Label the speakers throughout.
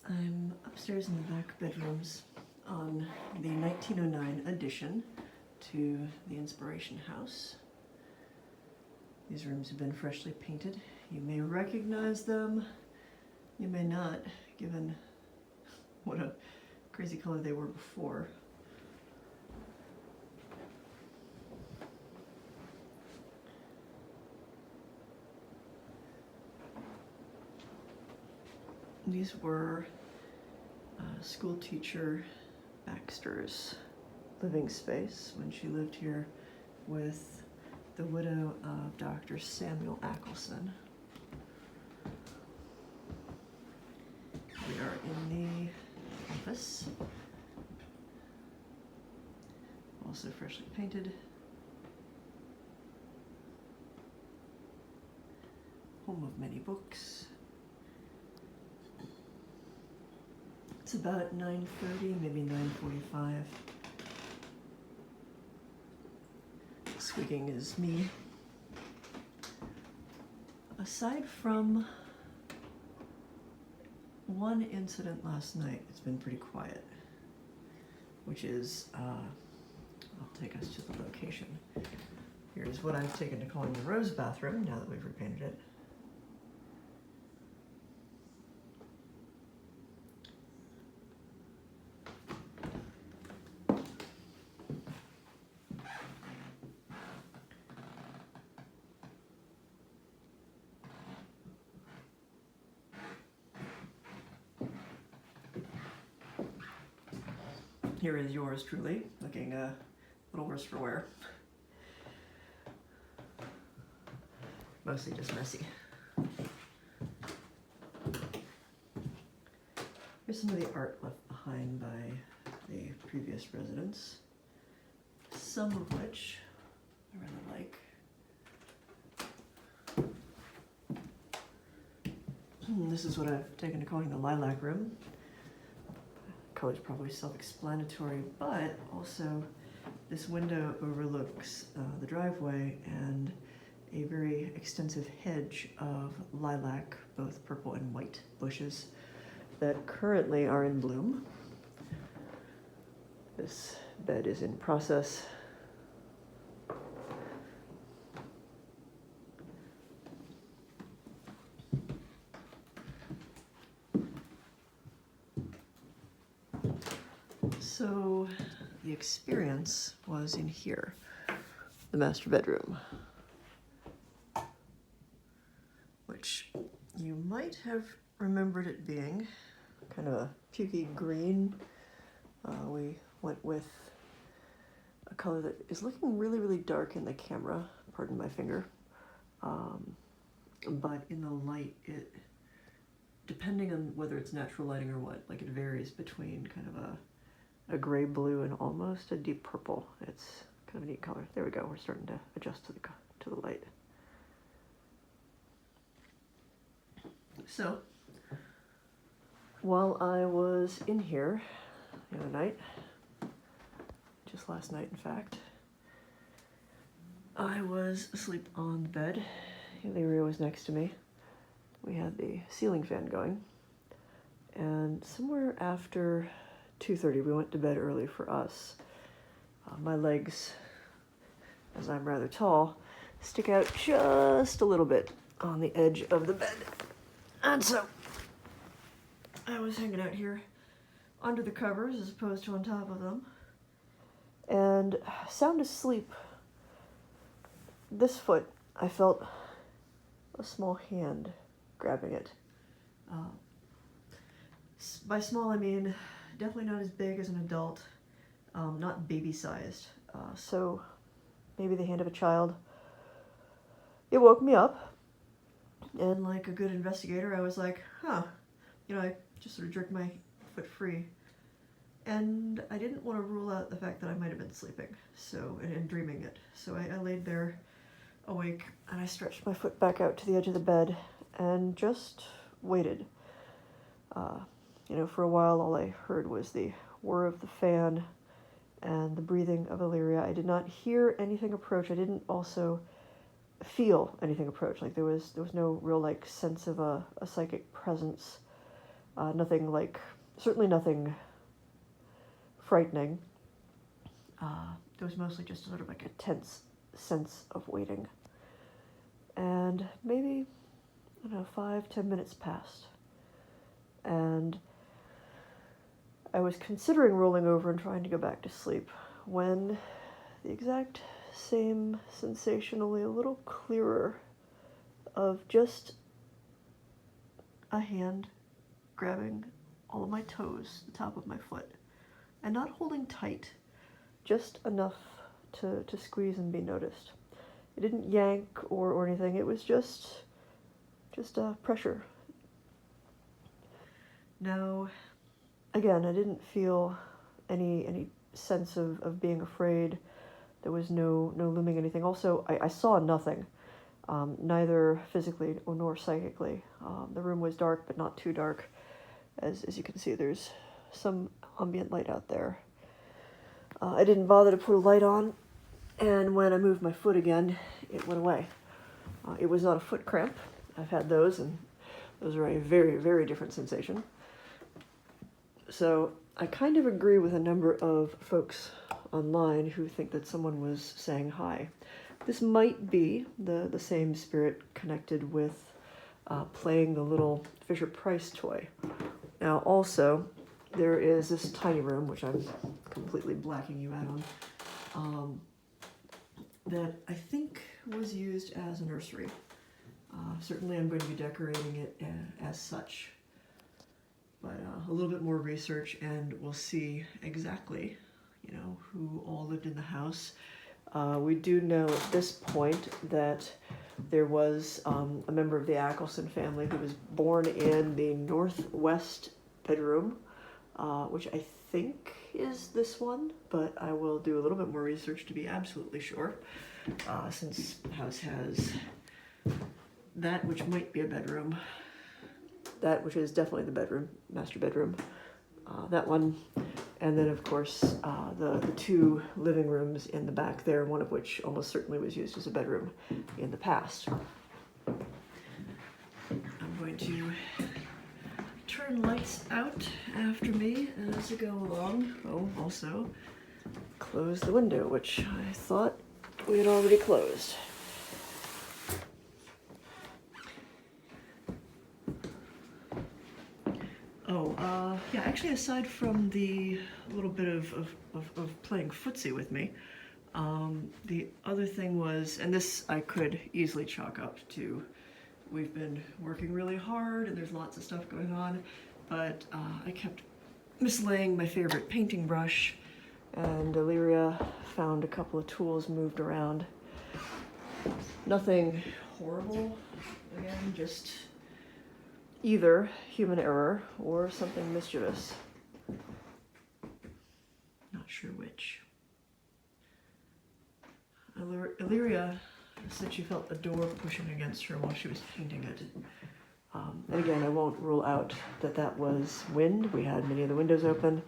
Speaker 1: I'm upstairs in the back bedrooms on the 1909 addition to the Inspiration House. These rooms have been freshly painted. You may recognize them, you may not, given what a crazy color they were before. These were school teacher Baxter's living space when she lived here with the widow of Dr. Samuel Ackelson. We are in the office, also freshly painted. Home of many books. It's about 9:30, maybe 9:45. Squeaking is me. Aside from one incident last night, it's been pretty quiet, which is, I'll take us to the location. Here's what I've taken to calling the Rose bathroom now that we've repainted it. Here is yours truly, looking a little worse for wear. Mostly just messy. Here's some of the art left behind by the previous residents, some of which I really like. This is what I've taken to calling the lilac room. Color's probably self-explanatory, but also this window overlooks the driveway and a very extensive hedge of lilac, both purple and white bushes that currently are in bloom. This bed is in process. So the experience was in here, the master bedroom, which you might have remembered it being kind of a pukey green. We went with a color that is looking really, really dark in the camera, pardon my finger, but in the light, it, depending on whether it's natural lighting or what, like it varies between kind of a gray blue and almost a deep purple. It's kind of a neat color. There we go. We're starting to adjust to the light. So, while I was in here the other night, just last night in fact, I was asleep on the bed. Illyria was next to me. We had the ceiling fan going, and somewhere after 2:30, we went to bed early for us. My legs, as I'm rather tall, stick out just a little bit on the edge of the bed. And so, I was hanging out here under the covers as opposed to on top of them. And sound asleep, this foot, I felt a small hand grabbing it. By small, I mean definitely not as big as an adult, not baby-sized. So maybe the hand of a child. It woke me up, and like a good investigator, I was like, huh. I just sort of jerked my foot free. And I didn't want to rule out the fact that I might have been sleeping, and dreaming it. So I laid there awake, and I stretched my foot back out to the edge of the bed, and just waited. For a while, all I heard was the whir of the fan and the breathing of Illyria. I did not hear anything approach. I didn't also feel anything approach. Like there was no real sense of a psychic presence Certainly nothing frightening. There was mostly just sort of like a tense sense of waiting. And maybe, I don't know, 5-10 minutes passed. And I was considering rolling over and trying to go back to sleep when the exact same sensation, only a little clearer, of just a hand grabbing all of my toes, the top of my foot, and not holding tight, just enough to squeeze and be noticed. It didn't yank or anything, it was just pressure. Now, again, I didn't feel any sense of being afraid. There was no looming anything. Also, I saw nothing, neither physically nor psychically. The room was dark, but not too dark. As you can see, there's some ambient light out there. I didn't bother to put a light on, and when I moved my foot again, it went away. It was not a foot cramp. I've had those, and those are a very, very different sensation. So I kind of agree with a number of folks online who think that someone was saying hi. This might be the same spirit connected with playing the little Fisher-Price toy. Now also, there is this tiny room, which I'm completely blacking you out on, that I think was used as a nursery. Certainly I'm going to be decorating it as such. But a little bit more research and we'll see exactly, who all lived in the house. We do know at this point that there was a member of the Ackelson family who was born in the northwest bedroom, which I think is this one, but I will do a little bit more research to be absolutely sure, since the house has that which might be a bedroom, that which is definitely the bedroom, master bedroom, that one, and then of course the two living rooms in the back there, one of which almost certainly was used as a bedroom in the past. I'm going to turn lights out after me as I go along. Oh, also close the window, which I thought we had already closed. Yeah, actually, aside from the little bit of playing footsie with me, the other thing was, and this I could easily chalk up to, we've been working really hard and there's lots of stuff going on, but I kept mislaying my favorite painting brush, and Illyria found a couple of tools moved around. Nothing horrible, again, just either human error or something mischievous. Not sure which. Illyria said she felt a door pushing against her while she was painting it. And again, I won't rule out that was wind. We had many of the windows open,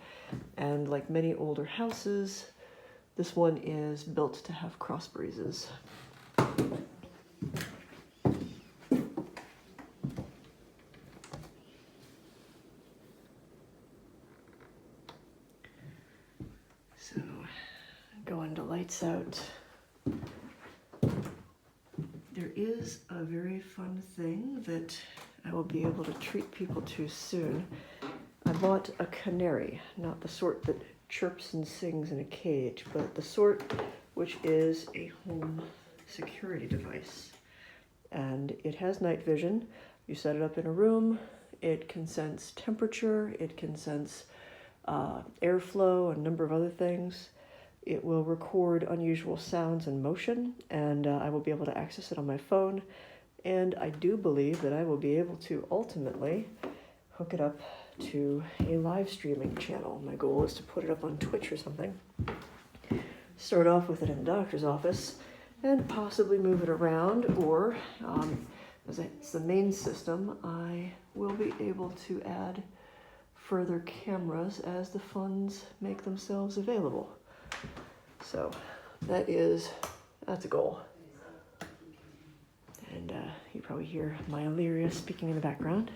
Speaker 1: and like many older houses, this one is built to have cross breezes. So, going to lights out. There is a very fun thing that I will be able to treat people to soon. I bought a canary, not the sort that chirps and sings in a cage, but the sort which is a home security device. And it has night vision. You set it up in a room, it can sense temperature, it can sense airflow, a number of other things. It will record unusual sounds and motion, and I will be able to access it on my phone. And I do believe that I will be able to ultimately hook it up to a live streaming channel. My goal is to put it up on Twitch or something. Start off with it in the doctor's office and possibly move it around, or as it's the main system, I will be able to add further cameras as the funds make themselves available. So that's a goal. And you probably hear my Illyria speaking in the background.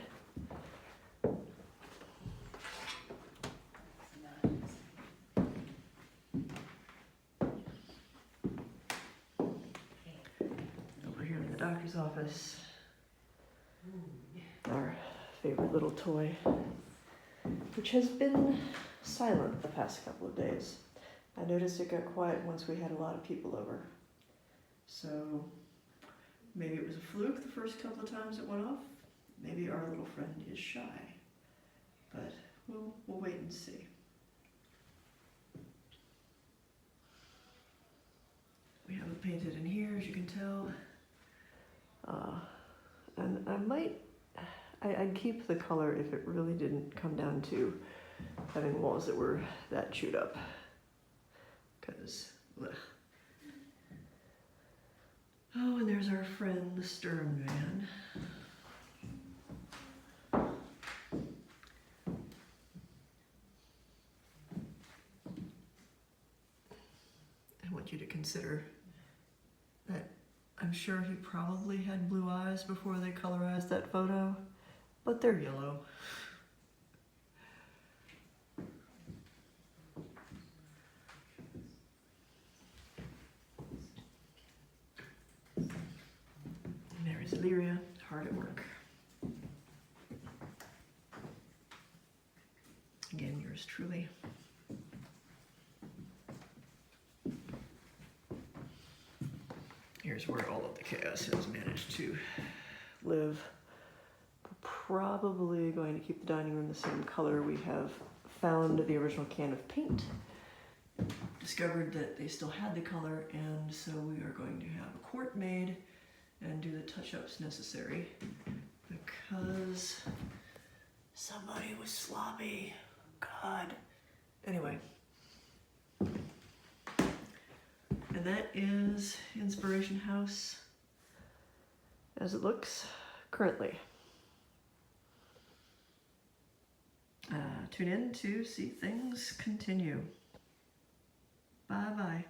Speaker 1: doctor's office. Our favorite little toy, which has been silent the past couple of days. I noticed it got quiet once we had a lot of people over. So maybe it was a fluke the first couple of times it went off. Maybe our little friend is shy. But we'll wait and see. We have it painted in here, as you can tell. And I'd keep the color if it really didn't come down to having walls that were that chewed up. Because, oh, and there's our friend, the Stern Man. I want you to consider that I'm sure he probably had blue eyes before they colorized that photo, but they're yellow. There's Illyria, hard at work. Again, yours truly. Here's where all of the chaos has managed to live. We're probably going to keep the dining room the same color. We have found the original can of paint, discovered that they still had the color, and so we are going to have a quart made and do the touch-ups necessary because somebody was sloppy. God. Anyway. And that is Inspiration House as it looks currently. Tune in to see things continue. Bye-bye.